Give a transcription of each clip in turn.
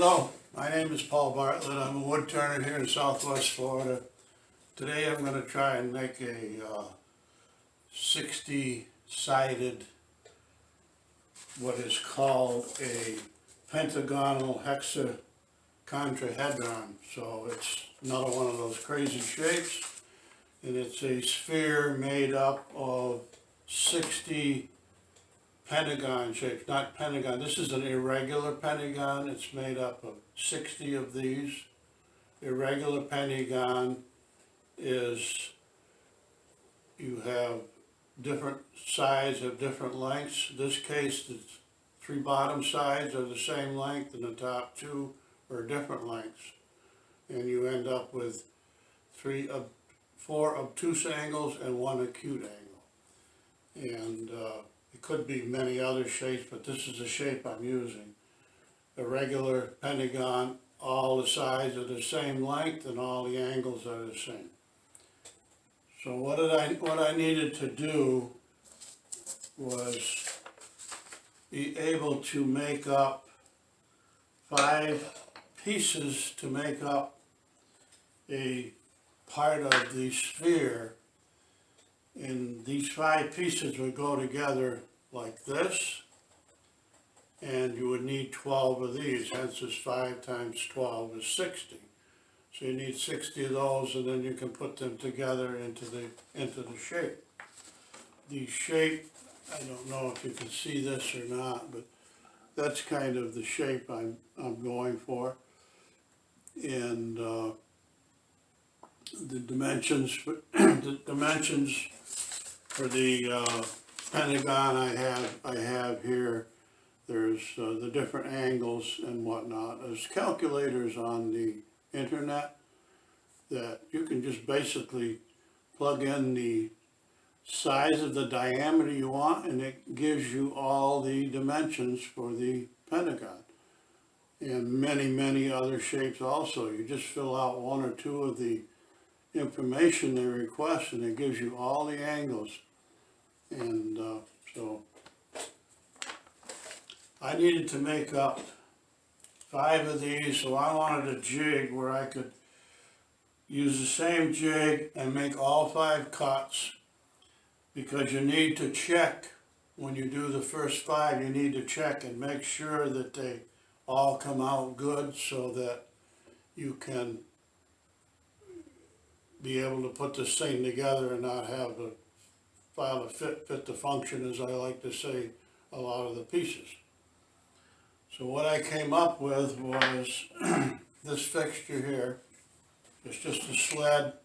Hello, my name is Paul Bartlett. I'm a wood turner here in Southwest Florida. Today I'm going to try and make a 60-sided, what is called a pentagonal hexacontrahedron. So it's another one of those crazy shapes, and it's a sphere made up of 60 pentagon shapes, not pentagon. This is an irregular pentagon. It's made up of 60 of these. Irregular pentagon is, you have different sides of different lengths. In this case, the three bottom sides are the same length and the top two are different lengths. And you end up with four obtuse angles and one acute angle. And it could be many other shapes, but this is the shape I'm using. A regular pentagon, all the sides are the same length and all the angles are the same. So what I needed to do was be able to make up 5 pieces to make up a part of the sphere. And these 5 pieces would go together like this, and you would need 12 of these, hence this 5 times 12 is 60. So you need 60 of those, and then you can put them together into the shape. The shape, I don't know if you can see this or not, but that's kind of the shape I'm going for. And the dimensions for the pentagon I have here. There's the different angles and whatnot. There's calculators on the internet that you can just basically plug in the size of the diameter you want, and it gives you all the dimensions for the pentagon. And many other shapes also. You just fill out 1 or 2 of the information they request, and it gives you all the angles. And so I needed to make up 5 of these, so I wanted a jig where I could use the same jig and make all 5 cuts, because you need to check when you do the first 5. You need to check and make sure that they all come out good, so that you can be able to put this thing together and not have the file to fit the function, as I like to say, a lot of the pieces. So what I came up with was this fixture here. It's just a sled,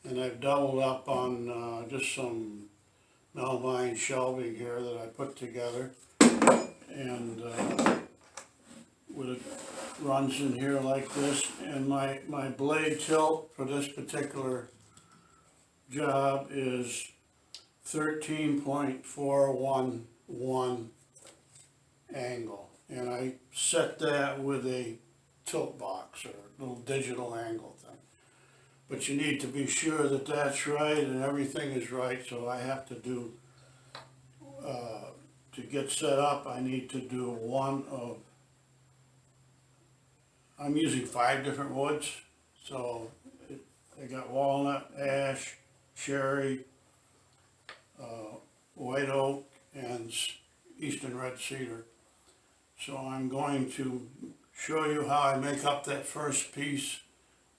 and I've doubled up on just some Melvine shelving here that I put together, and it runs in here like this. And my blade tilt for this particular job is 13.411 angle, and I set that with a tilt box or a little digital angle thing. But you need to be sure that that's right and everything is right. So I have to do, to get set up, I need to do I'm using 5 different woods. So I got walnut, ash, cherry, white oak, and eastern red cedar. So I'm going to show you how I make up that first piece,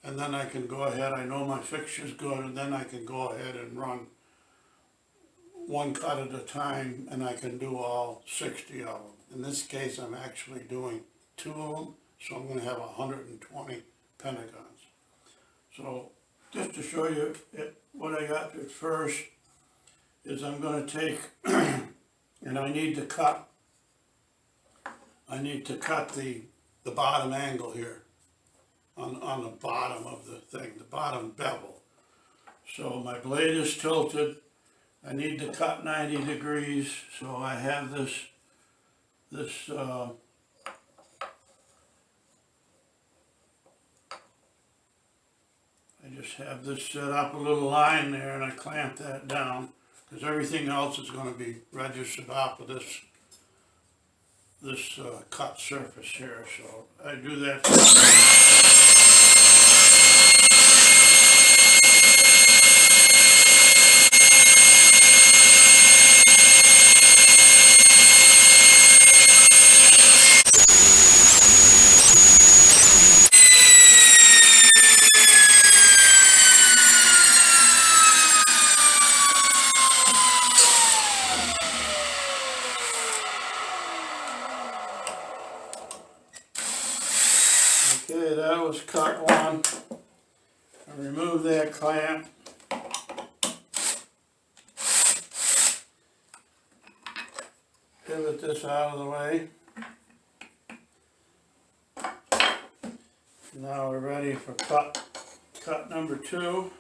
and then I can go ahead, I know my fixture's good, and then I can go ahead and run 1 cut at a time, and I can do all 60 of them. In this case, I'm actually doing 2 of them, so I'm going to have 120 pentagons. So just to show you what I got at first is I'm going to take, and I need to cut the bottom angle here on the bottom of the thing, the bottom bevel. So my blade is tilted. I need to cut 90 degrees. So I have this I just have this set up a little line there, and I clamp that down, because everything else is going to be registered off of this this cut surface here, so I do that. Okay, that was cut one. I remove that clamp. Pivot this out of the way. Now we're ready for cut number 2.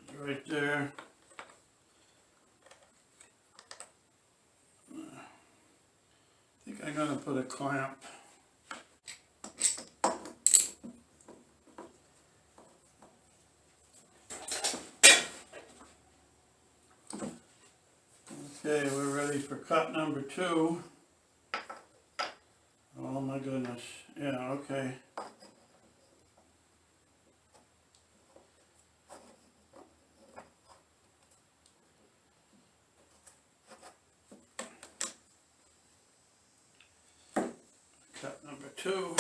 It's right there. I think I'm going to put a clamp. Okay, we're ready for cut number 2. Oh my goodness. Yeah, okay. Cut number 2.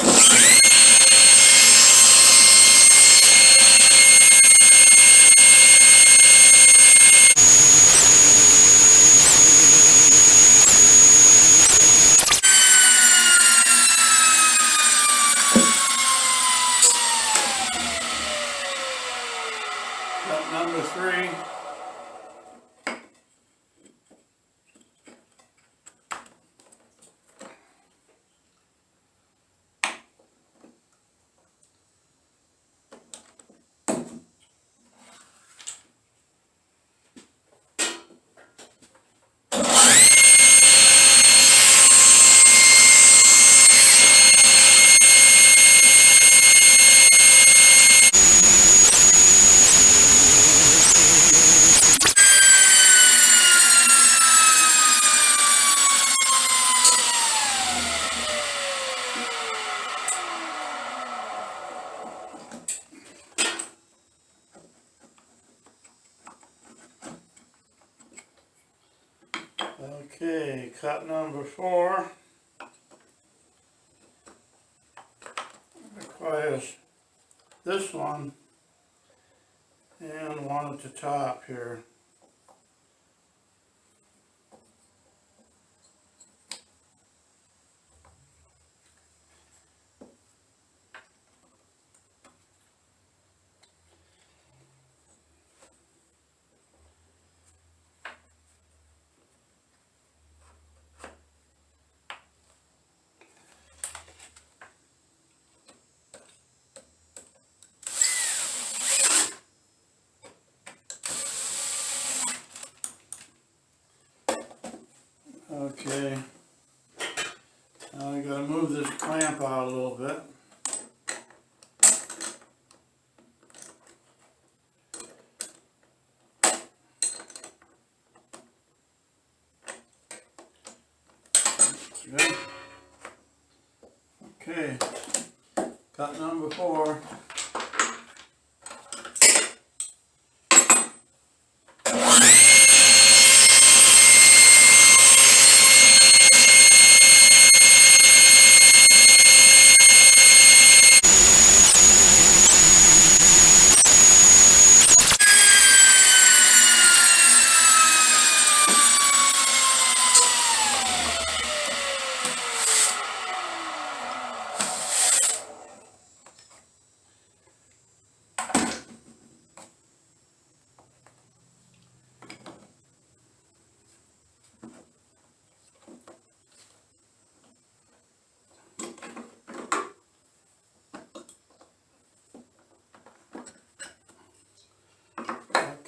Cut number 3. Okay, cut number 4 requires this one and one at the top here. Okay, now I gotta move this clamp out a little bit. Good. Okay, cut number 4.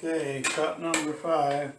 Okay, cut number 5.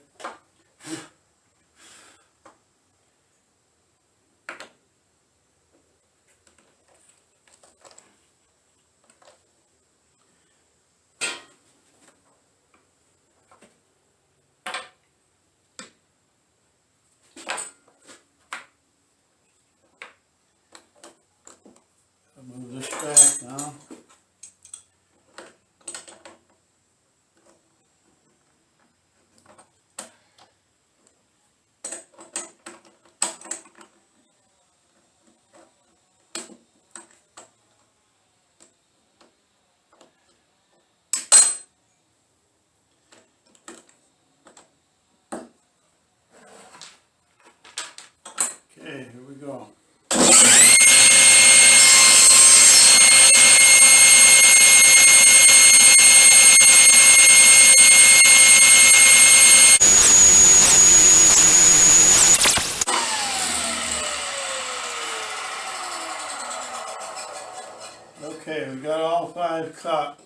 Okay, we got all 5 cut,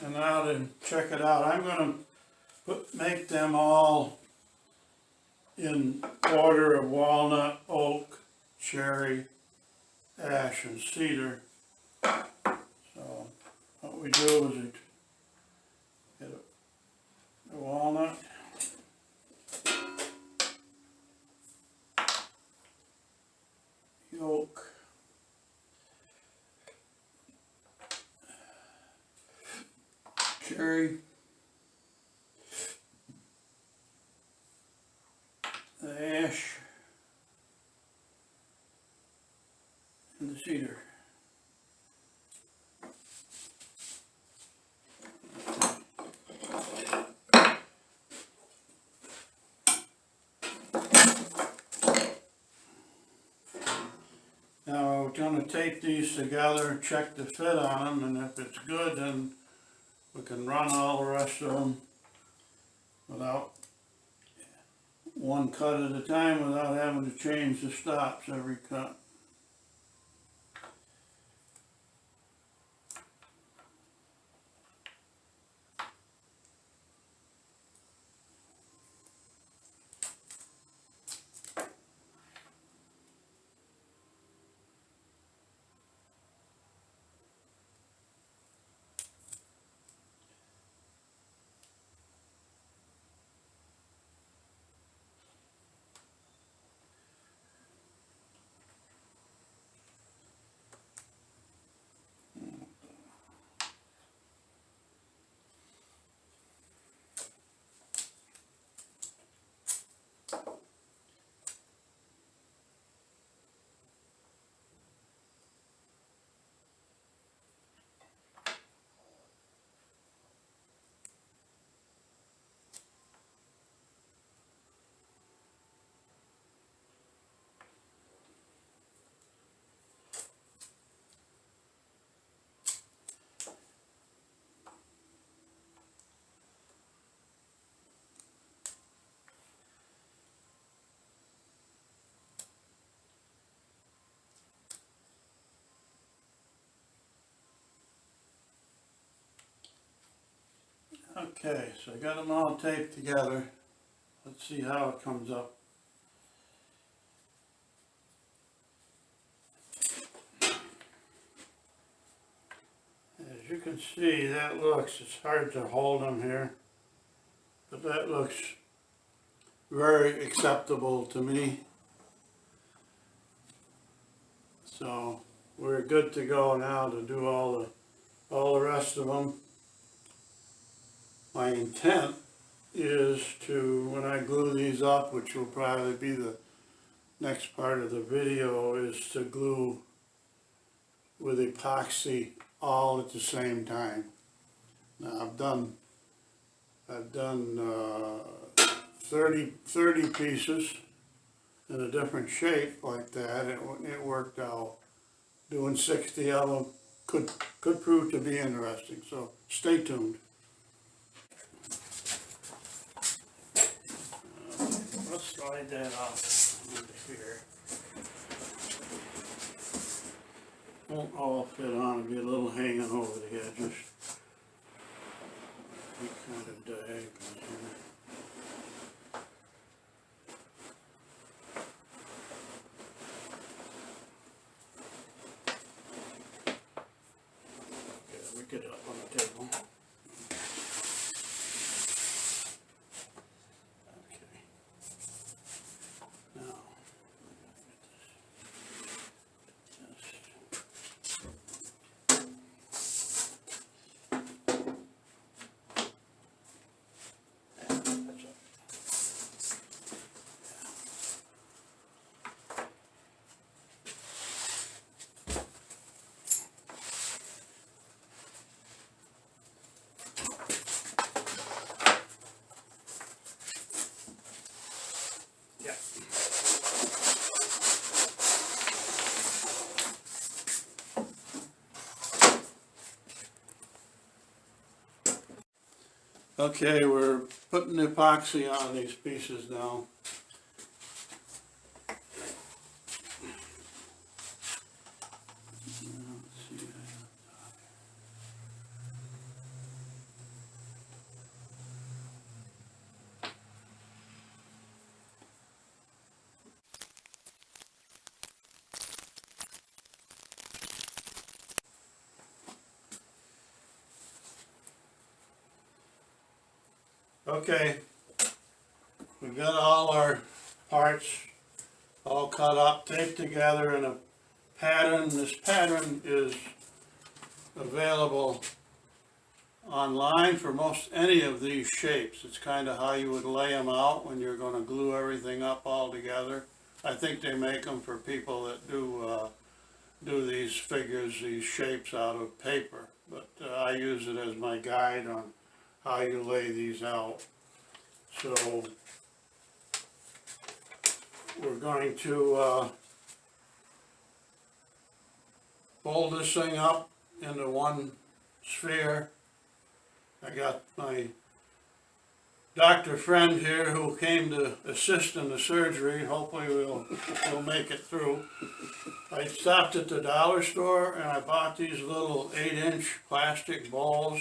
and now to check it out, I'm gonna make them all in order of walnut, oak, cherry, ash, and cedar. So what we do is we get a walnut, the oak, cherry, the ash, and the cedar. Now we're going to tape these together, check the fit on them, and if it's good, then we can run all the rest of them without one cut at a time, without having to change the stops every cut. Okay, so I got them all taped together. Let's see how it comes up. As you can see, that looks, it's hard to hold them here, but that looks very acceptable to me. So we're good to go now to do all the rest of them. My intent is to, when I glue these up, which will probably be the next part of the video, is to glue with epoxy all at the same time. Now I've done 30 pieces in a different shape like that. It worked out. Doing 60 of them could prove to be interesting, so stay tuned. Let's slide that off into here. Won't all fit on, it'll be a little hanging over the edges. Be kind of diagonal here. Okay, we get up on the table. Okay, we're putting epoxy on these pieces now. Let's see. Okay, we've got all our parts all cut up, taped together in a pattern. This pattern is available online for most any of these shapes. It's kind of how you would lay them out when you're going to glue everything up all together. I think they make them for people that do these figures, these shapes out of paper, but I use it as my guide on how you lay these out. So we're going to fold this thing up into one sphere. I got my doctor friend here who came to assist in the surgery. Hopefully we'll make it through. I stopped at the dollar store and I bought these little 8-inch plastic balls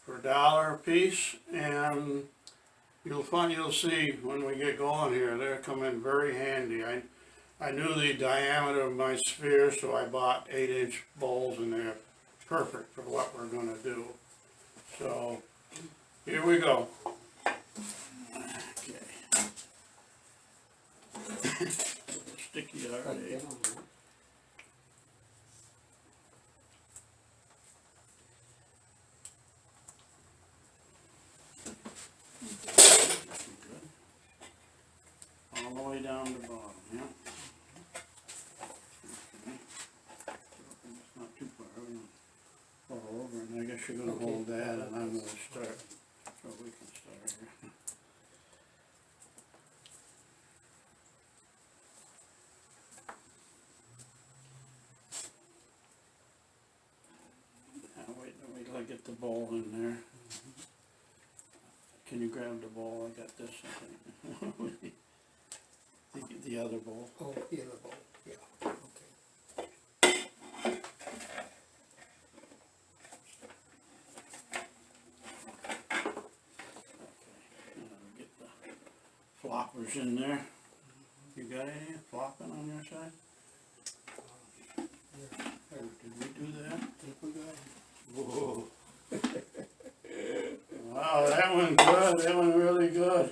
for $1 a piece, and you'll see when we get going here, they'll come in very handy. I knew the diameter of my sphere, so I bought 8-inch balls, and they're perfect for what we're going to do. So here we go. Okay. Sticky already. All the way down the bottom, yeah. Okay. It's not too far. I'm going to fall over, and I guess you're going to hold that, and I'm going to start. So we can start here. Wait till I get the ball in there. Can you grab the ball? I got this, I think. The other ball. Oh, the other ball, yeah, okay. Get the floppers in there. You got any flopping on your side? Did we do that? I think we got it. Whoa. Wow, that one good. That one really good.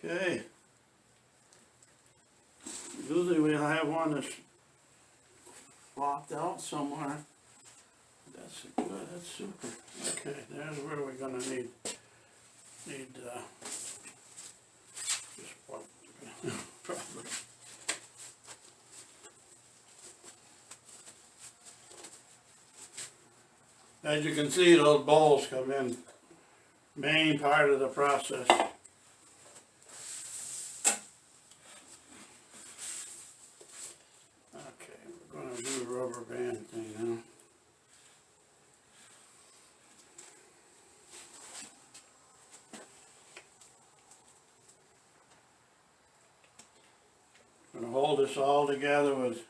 Okay. Usually we'll have one that's flopped out somewhere. That's good. That's super. Okay, there's where we're gonna need just one probably. As you can see, those bowls come in main part of the process. Okay, we're going to do the rubber band thing now. I'm going to hold this all together with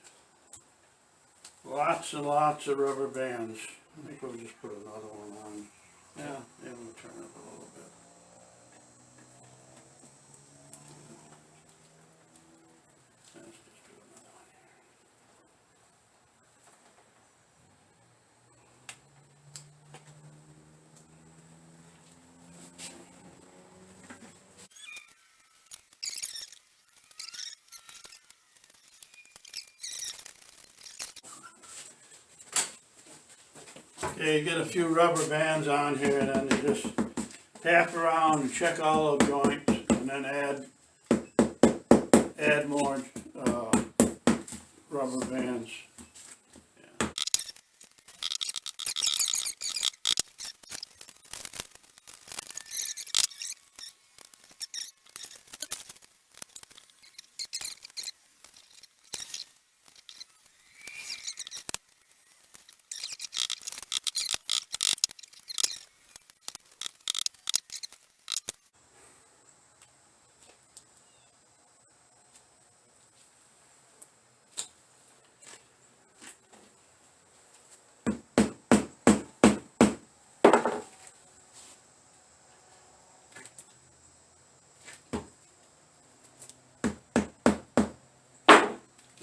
lots and lots of rubber bands. I think we'll just put another one on. Yeah, we'll turn it a little bit. Let's just do another one here. Okay, you get a few rubber bands on here, and then you just tap around and check all the joints, and then add more rubber bands. Yeah.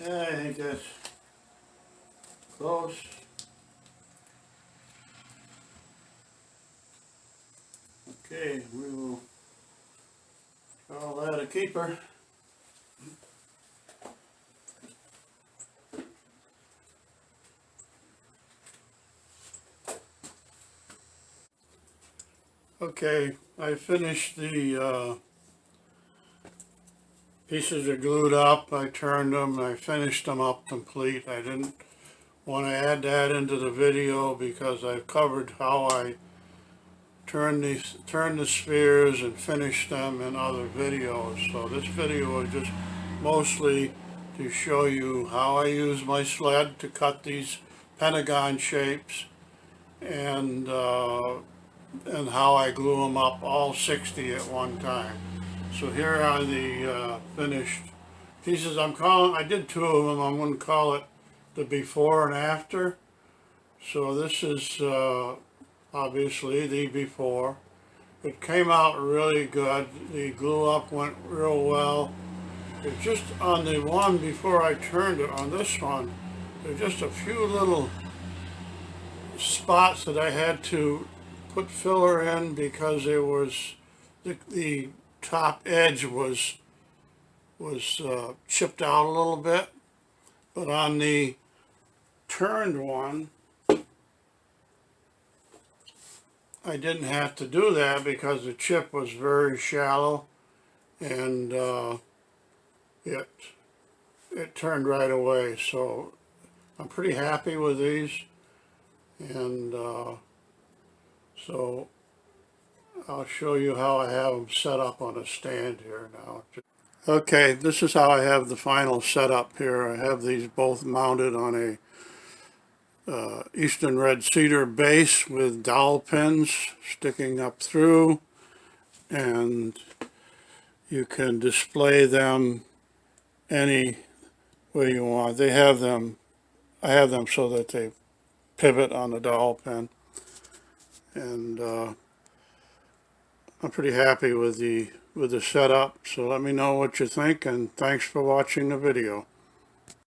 Yeah, I think that's close. Okay, we will call that a keeper. Okay, I finished the pieces are glued up. I turned them, I finished them up complete. I didn't want to add that into the video because I've covered how I turn the spheres and finish them in other videos. So this video is just mostly to show you how I use my sled to cut these pentagon shapes, and how I glue them up, all 60 at one time. So here are the finished pieces. I did two of them. I'm going to call it the before and after. So this is obviously the before. It came out really good. The glue up went real well. It's just on the one before I turned it, on this one, there's just a few little spots that I had to put filler in because it was the top edge was chipped out a little bit. But on the turned one, I didn't have to do that because the chip was very shallow, and it turned right away. So I'm pretty happy with these, and so I'll show you how I have them set up on a stand here now. Okay, this is how I have the final setup here. I have these both mounted on a Eastern red cedar base with dowel pins sticking up through, and you can display them any way you want. I have them so that they pivot on the dowel pin, and I'm pretty happy with the setup. So let me know what you think, and thanks for watching the video.